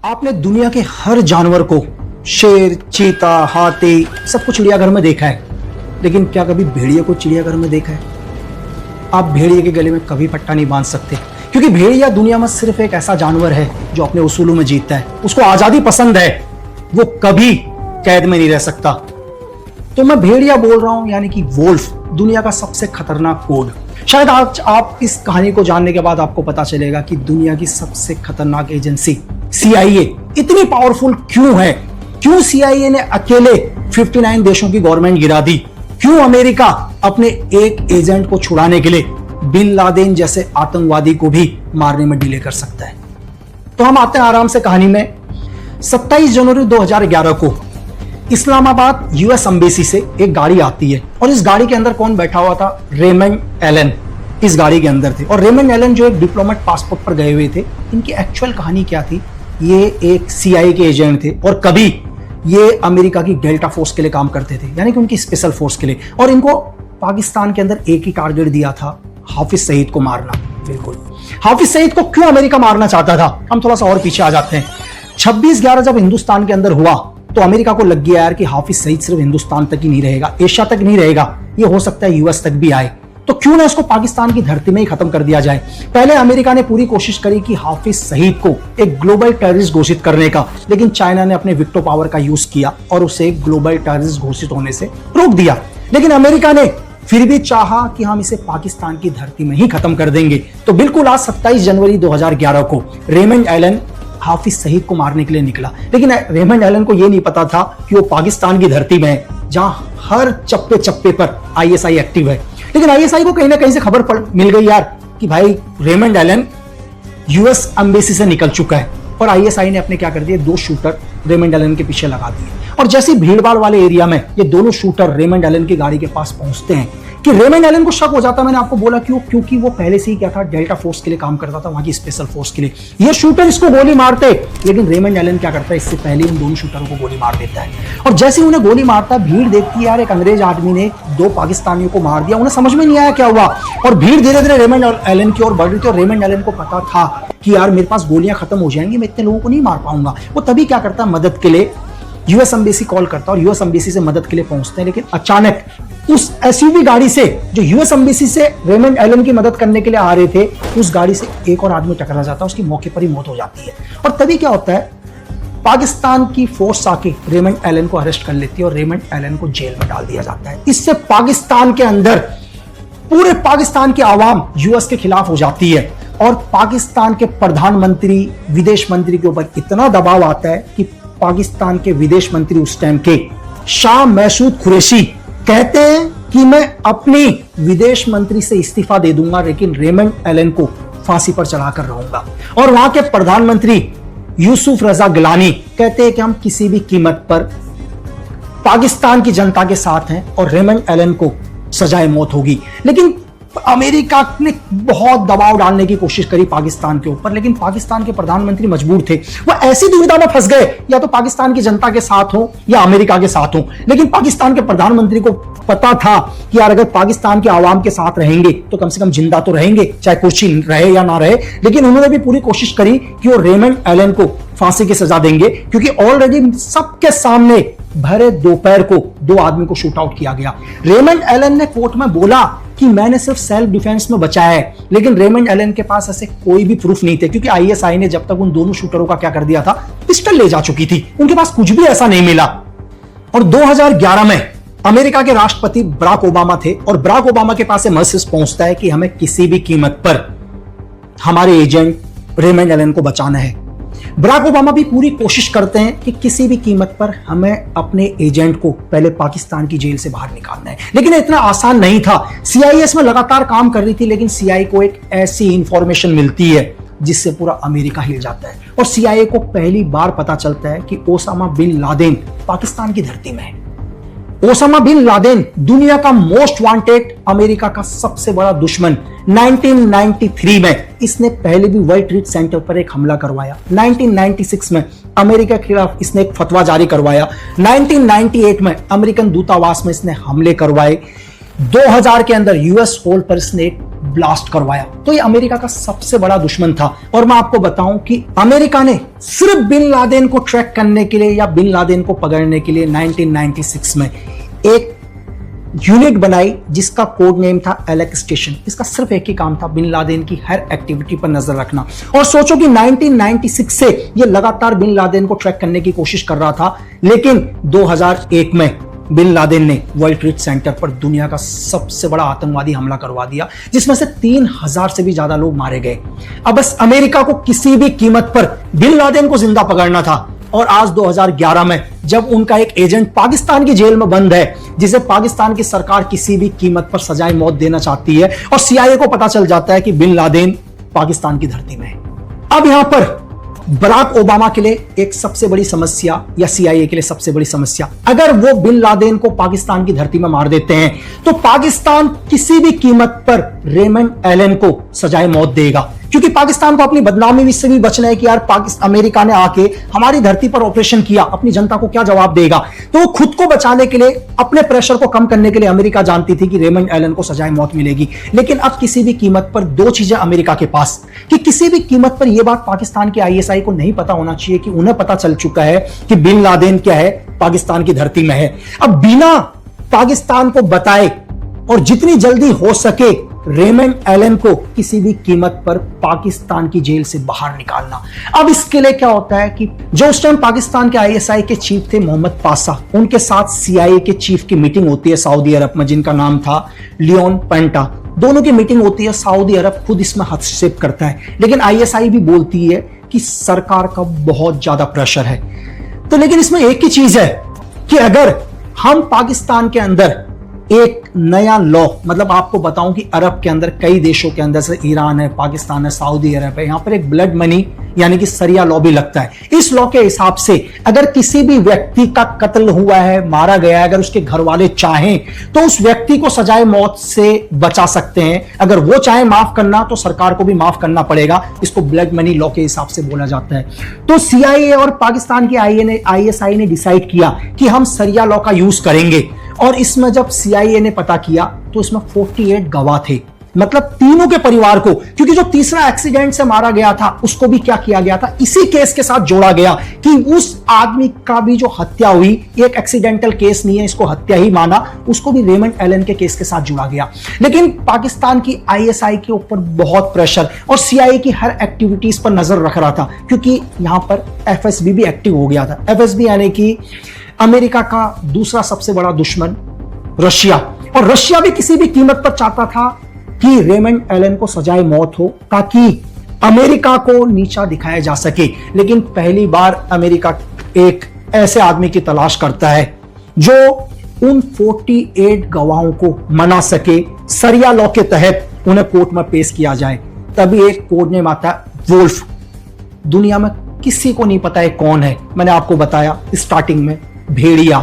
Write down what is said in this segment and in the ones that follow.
आपने दुनिया के हर जानवर को, शेर, चीता, हाथी, सब कुछ चिड़ियाघर में देखा है, लेकिन क्या कभी भेड़िए को चिड़ियाघर में देखा है? आप भेड़िए के गले में कभी पट्टा नहीं बांध सकते, क्योंकि भेड़िया दुनिया में सिर्फ एक ऐसा जानवर है जो अपने उसूलों में जीतता है। उसको आजादी पसंद है, वो कभी कैद में नहीं रह सकता। तो मैं भेड़िया बोल रहा हूं, यानी कि वोल्फ, दुनिया का सबसे खतरनाक कोड। शायद आज आप इस कहानी को जानने के बाद आपको पता चलेगा कि दुनिया की सबसे खतरनाक एजेंसी CIA इतनी पावरफुल क्यों है। क्यों CIA ने अकेले 59 देशों की गवर्नमेंट गिरा दी? क्यों अमेरिका अपने एक एजेंट को छुड़ाने के लिए बिन लादेन जैसे आतंकवादी को भी मारने में डिले कर सकता है? तो हम आते हैं आराम से कहानी में। 27 जनवरी 2011 को इस्लामाबाद US एम्बेसी से एक गाड़ी आती है, और इस गाड़ी के अंदर कौन बैठा हुआ था? रेमंड एलन इस गाड़ी के अंदर थे। और रेमंड एलन जो एक डिप्लोमेट पासपोर्ट पर गए हुए थे, इनकी एक्चुअल कहानी क्या थी? ये एक CIA के एजेंट थे, और कभी ये अमेरिका की डेल्टा फोर्स के लिए काम करते थे, यानी कि उनकी स्पेशल फोर्स के लिए। और इनको पाकिस्तान के अंदर एक ही टारगेट दिया था, हाफिज सईद को मारना। बिल्कुल, हाफिज सईद को क्यों अमेरिका मारना चाहता था? हम थोड़ा सा और पीछे आ जाते हैं। 26/11 जब हिंदुस्तान के अंदर हुआ तो अमेरिका को लग गया यार कि हाफिज सईद सिर्फ हिंदुस्तान तक ही नहीं रहेगा, एशिया तक नहीं रहेगा, ये हो सकता है US तक भी आए, तो क्यों ना इसको पाकिस्तान की धरती में ही खत्म कर दिया जाए। पहले अमेरिका ने पूरी कोशिश करी कि हाफिज सईद को एक ग्लोबल टेररिस्ट घोषित करने का, लेकिन चाइना ने अपने विक्टो पावर का यूज किया और उसे ग्लोबल टेररिस्ट घोषित होने से रोक दिया। लेकिन अमेरिका ने फिर भी चाहा कि हम इसे पाकिस्तान की धरती में ही खत्म कर देंगे। तो बिल्कुल आज 27 जनवरी 2011 को रेमंड एलन हाफिज सईद को मारने के लिए निकला। लेकिन रेमंड एलन को यह नहीं पता था कि वो पाकिस्तान की धरती में है, जहां हर चप्पे चप्पे पर ISI एक्टिव है। लेकिन ISI को कहीं ना कहीं से खबर मिल गई यार कि भाई रेमंड एलन US एम्बेसी से निकल चुका है, और ISI ने अपने क्या कर दिए, 2 शूटर रेमंड एलन के पीछे लगा दिए। और जैसे भीड़भाड़ वाले एरिया में ये दोनों शूटर रेमंड एलन की गाड़ी के पास पहुंचते हैं कि रेमंड एलन को शक हो जाता है। मैंने आपको बोला क्यों? क्योंकि वो पहले से ही क्या था, डेल्टा फोर्स के लिए काम करता था, वहां की स्पेशल फोर्स के लिए। ये शूटर इसको गोली मारते, लेकिन रेमंड एलन क्या करता है, इससे पहले इन दोनों शूटरों को गोली मार देता है। और जैसे उन्हें गोली मारता है, भीड़ देखती है यार एक अंग्रेज आदमी ने 2 पाकिस्तानियों को मार दिया। उन्हें समझ में नहीं आया क्या हुआ, और भीड़ धीरे धीरे रेमंड एलन की ओर बढ़ रही थी। और रेमंड एलन को पता था कि यार मेरे पास गोलियां खत्म हो जाएंगी, मैं इतने लोगों को नहीं मार पाऊंगा। वो तभी क्या करता है, मदद के लिए US एम्बेसी कॉल करता है, और US एम्बेसी से मदद के लिए पहुंचते हैं। लेकिन अचानक उस SUV गाड़ी से जो US एम्बेसी से रेमंड एलन की मदद करने के लिए आ रहे थे, उस गाड़ी से एक और आदमी टकरा जाता है, उसकी मौके पर ही मौत हो जाती है। और तभी क्या होता है, पाकिस्तान की फोर्स आके रेमंड एलन को अरेस्ट कर लेती है, और रेमंड एलन को जेल में डाल दिया जाता है। इससे पाकिस्तान के अंदर पूरे पाकिस्तान की आवाम US के खिलाफ हो जाती है, और पाकिस्तान के प्रधानमंत्री, विदेश मंत्री के ऊपर इतना दबाव आता है कि पाकिस्तान के विदेश मंत्री उस टाइम के शाह महसूद कुरैशी कहते हैं कि मैं अपनी विदेश मंत्री से इस्तीफा दे दूंगा, लेकिन रेमंड एलन को फांसी पर चढ़ाकर रहूंगा। और वहां के प्रधानमंत्री यूसुफ रजा गिलानी कहते हैं कि हम किसी भी कीमत पर पाकिस्तान की जनता के साथ हैं, और रेमंड एलन को सजाए मौत होगी। लेकिन अमेरिका ने बहुत दबाव डालने की कोशिश करी पाकिस्तान के ऊपर, लेकिन पाकिस्तान के प्रधानमंत्री मजबूर थे। वो ऐसी दुविधा में फंस गए, या तो पाकिस्तान की जनता के साथ हो या अमेरिका के साथ हो। लेकिन पाकिस्तान के प्रधानमंत्री को पता था कि यार अगर पाकिस्तान के आवाम के साथ रहेंगे तो कम से कम जिंदा तो रहेंगे, चाहे कुर्सी रहे या ना रहे। लेकिन उन्होंने भी पूरी कोशिश करी कि वो रेमंड एलन को फांसी की सजा देंगे, क्योंकि ऑलरेडी सबके सामने भरे दोपहर को 2 आदमी को शूट आउट किया गया। रेमंड एलन ने कोर्ट में बोला कि मैंने सिर्फ सेल्फ डिफेंस में बचाया है, लेकिन रेमंड एलन के पास ऐसे कोई भी प्रूफ नहीं थे, क्योंकि ISI ने जब तक उन दोनों शूटरों का क्या कर दिया था, पिस्टल ले जा चुकी थी। उनके पास कुछ भी ऐसा नहीं मिला। और 2011 में अमेरिका के राष्ट्रपति बराक ओबामा थे, और बराक ओबामा के पास मैसेज पहुंचता है कि हमें किसी भी कीमत पर हमारे एजेंट रेमंड एलन को बचाना है। बराक ओबामा भी पूरी कोशिश करते हैं कि किसी भी कीमत पर हमें अपने एजेंट को पहले पाकिस्तान की जेल से बाहर निकालना है। लेकिन इतना आसान नहीं था। CIA इसमें लगातार काम कर रही थी, लेकिन CIA को एक ऐसी इंफॉर्मेशन मिलती है जिससे पूरा अमेरिका हिल जाता है। और CIA को पहली बार पता चलता है कि ओसामा बिन लादेन पाकिस्तान की धरती में है। ओसामा बिन लादेन दुनिया का मोस्ट वांटेड, अमेरिका का सबसे बड़ा दुश्मन। 1993 में इसने पहले भी वर्ल्ड ट्रेड सेंटर पर एक हमला करवाया। 1996 में अमेरिका के खिलाफ इसने एक फतवा जारी करवाया। 1998 में अमेरिकन दूतावास में इसने हमले करवाए। 2000 के अंदर US होल पर इसने एक ब्लास्ट करवाया। तो ये अमेरिका का सबसे बड़ा दुश्मन था। और मैं आपको बताऊं कि अमेरिका ने सिर्फ बिन लादेन को ट्रैक करने के लिए या बिन लादेन को पकड़ने के लिए 1996 में एक यूनिट बनाई जिसका कोड नेम था एलेक स्टेशन। इसका सिर्फ एक ही काम था, बिन लादेन की हर एक्टिविटी पर नजर रखना। और सोचो कि 1996 से ये लगातार बिन लादेन को ट्रैक करने की कोशिश कर रहा था, लेकिन 2001 में बिन लादेन ने वर्ल्ड ट्रेड सेंटर पर दुनिया का सबसे बड़ा आतंकवादी हमला करवा दिया, जिसमें से 3000 से भी ज्यादा लोग मारे गए। अब बस अमेरिका को किसी भी कीमत पर बिन लादेन को जिंदा पकड़ना था। और आज 2011 में जब उनका एक एजेंट पाकिस्तान की जेल में बंद है, जिसे पाकिस्तान की सरकार किसी भी कीमत पर सजाए मौत देना चाहती है, और सीआईए को पता चल जाता है कि बिन लादेन पाकिस्तान की धरती में है। अब यहां पर बराक ओबामा के लिए एक सबसे बड़ी समस्या या सीआईए के लिए सबसे बड़ी समस्या, अगर वो बिन लादेन को पाकिस्तान की धरती में मार देते हैं तो पाकिस्तान किसी भी कीमत पर रेमंड एलन को सजाए मौत देगा, क्योंकि पाकिस्तान को अपनी बदनामी से भी बचना है कि यार अमेरिका ने आके हमारी धरती पर ऑपरेशन किया, अपनी जनता को क्या जवाब देगा। तो वो खुद को बचाने के लिए, अपने प्रेशर को कम करने के लिए, अमेरिका जानती थी कि रेमंड एलन को सजाए मौत मिलेगी। लेकिन अब किसी भी कीमत पर दो चीजें अमेरिका के पास, कि किसी भी कीमत पर यह बात पाकिस्तान के आईएसआई को नहीं पता होना चाहिए कि उन्हें पता चल चुका है कि बिन लादेन क्या है, पाकिस्तान की धरती में है। अब बिना पाकिस्तान को बताए और जितनी जल्दी हो सके रेमंड एलन को किसी भी कीमत पर पाकिस्तान की जेल से बाहर निकालना। अब इसके लिए क्या होता है कि जो उस टाइम पाकिस्तान के आईएसआई के चीफ थे मोहम्मद पासा, उनके साथ सीआईए के चीफ की मीटिंग होती है सऊदी अरब में, जिनका नाम था लियोन पेंटा। दोनों की मीटिंग होती है, सऊदी अरब खुद इसमें हस्तक्षेप करता है, लेकिन आईएसआई भी बोलती है कि सरकार का बहुत ज्यादा प्रेशर है। तो लेकिन इसमें एक ही चीज है कि अगर हम पाकिस्तान के अंदर एक नया लॉ, मतलब आपको बताऊं कि अरब के अंदर कई देशों के अंदर से ईरान है, पाकिस्तान है, सऊदी अरब है, यहां पर एक ब्लड मनी यानी कि सरिया लॉ भी लगता है। इस लॉ के हिसाब से अगर किसी भी व्यक्ति का कत्ल हुआ है, मारा गया है, अगर उसके घर वाले चाहें तो उस व्यक्ति को सजाए मौत से बचा सकते हैं। अगर वो चाहे माफ करना तो सरकार को भी माफ करना पड़ेगा। इसको ब्लड मनी लॉ के हिसाब से बोला जाता है। तो सीआईए और पाकिस्तान की आईएसआई ने डिसाइड किया कि हम सरिया लॉ का यूज करेंगे। और इसमें जब सीआईए ने पता किया तो इसमें 48 गवाह थे, मतलब तीनों के परिवार को, क्योंकि जो तीसरा एक्सीडेंट से मारा गया था उसको भी क्या किया गया था, इसी केस के साथ जोड़ा गया कि उस आदमी का भी जो हत्या हुई, एक एक्सीडेंटल केस नहीं है, इसको हत्या ही माना, उसको भी रेमंड एलन के केस के साथ जुड़ा गया। लेकिन पाकिस्तान की आईएसआई के ऊपर बहुत प्रेशर और सीआईए की हर एक्टिविटीज पर नजर रख रहा था, क्योंकि यहां पर एफएसबी भी एक्टिव हो गया था। एफएसबी यानी कि अमेरिका का दूसरा सबसे बड़ा दुश्मन रशिया, और रशिया भी किसी भी कीमत पर चाहता था कि रेमंड एलन को सजाए मौत हो ताकि अमेरिका को नीचा दिखाया जा सके। लेकिन पहली बार अमेरिका एक ऐसे आदमी की तलाश करता है जो उन 48 गवाहों को मना सके, सरिया लॉ के तहत उन्हें कोर्ट में पेश किया जाए। तभी एक कोड नेम आता है वुल्फ। दुनिया में किसी को नहीं पता है कौन है, मैंने आपको बताया स्टार्टिंग में, भेड़िया।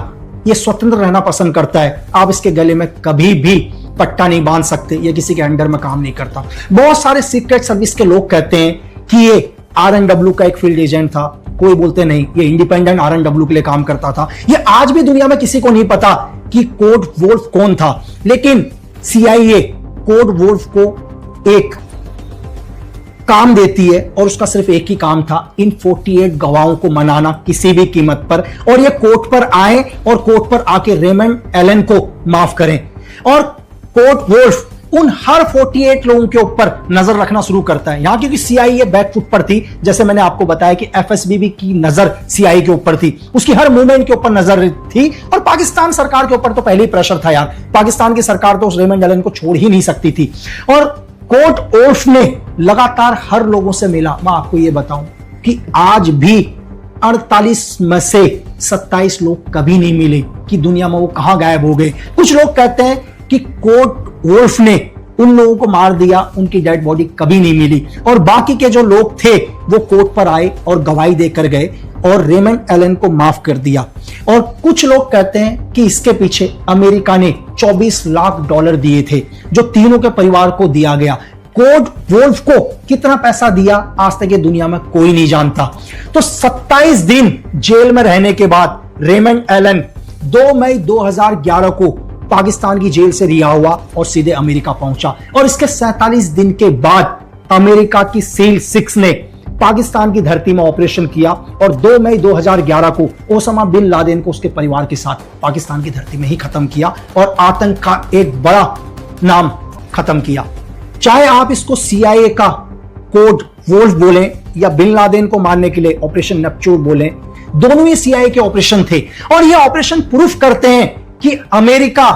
ये स्वतंत्र रहना पसंद करता है, आप इसके गले में कभी भी पट्टा नहीं बांध सकते, ये किसी के अंडर में काम नहीं करता। बहुत सारे सीक्रेट सर्विस के लोग कहते हैं कि ये आरएनडब्ल्यू का एक फील्ड एजेंट था, कोई बोलते नहीं ये इंडिपेंडेंट आरएनडब्ल्यू के लिए काम करता था। ये आज भी दुनिया में किसी को नहीं पता कि कोड वुल्फ कौन था, लेकिन सीआईए कोड वुल्फ को एक काम देती है और उसका सिर्फ एक ही काम था, इन 48 गवाहों को मनाना किसी भी कीमत पर, और ये कोर्ट पर आए और कोर्ट पर आके रेमंड एलन को माफ करें। और कोर्ट वुल्फ उन हर 48 लोगों के ऊपर नजर रखना शुरू करता है। यहां क्योंकि सीआईए बैकफुट पर थी, जैसे मैंने आपको बताया कि एफएसबी की नजर सीआईए के ऊपर थी, उसकी हर मूवमेंट के ऊपर नजर थी। और पाकिस्तान सरकार के ऊपर तो पहले ही प्रेशर था यार, पाकिस्तान की सरकार तो उस रेमंड एलन को छोड़ ही नहीं सकती थी। और कोर्ट वुल्फ ने लगातार हर लोगों से मिला। मैं आपको यह बताऊं कि आज भी 48 में से 27 लोग कभी नहीं मिले कि दुनिया में वो कहां गायब हो गए। कुछ लोग कहते हैं कि कोर्ट वुल्फ ने उन लोगों को मार दिया, उनकी डेड बॉडी कभी नहीं मिली, और बाकी के जो लोग थे वो कोर्ट पर आए और गवाही देकर गए और रेमंड एलन को माफ कर दिया। और कुछ लोग कहते हैं कि इसके पीछे अमेरिका ने $24 लाख दिए थे, जो तीनों के परिवार को दिया गया। कोड वुल्फ को कितना पैसा दिया आज तक ये दुनिया में कोई नहीं जानता। तो 27 दिन जेल में रहने के बाद रेमंड एलन 2 मई 2011 को पाकिस्तान की जेल से रिहा हुआ और सीधे अमेरिका पहुंचा। और इसके 47 दिन के बाद अमेरिका की सील 6 ने पाकिस्तान की धरती में ऑपरेशन किया और 2 मई 2011 को ओसामा बिन लादेन को उसके परिवार के साथ पाकिस्तान की धरती में ही खत्म किया और आतंक का एक बड़ा नाम खत्म किया। चाहे आप इसको CIA का कोड वोल्फ बोलें या बिन लादेन को मारने के लिए ऑपरेशन नेपच्यून बोलें, दोनों ही CIA के ऑपरेशन थे और ये ऑपरेशन प्रूफ करते हैं कि अमेरिका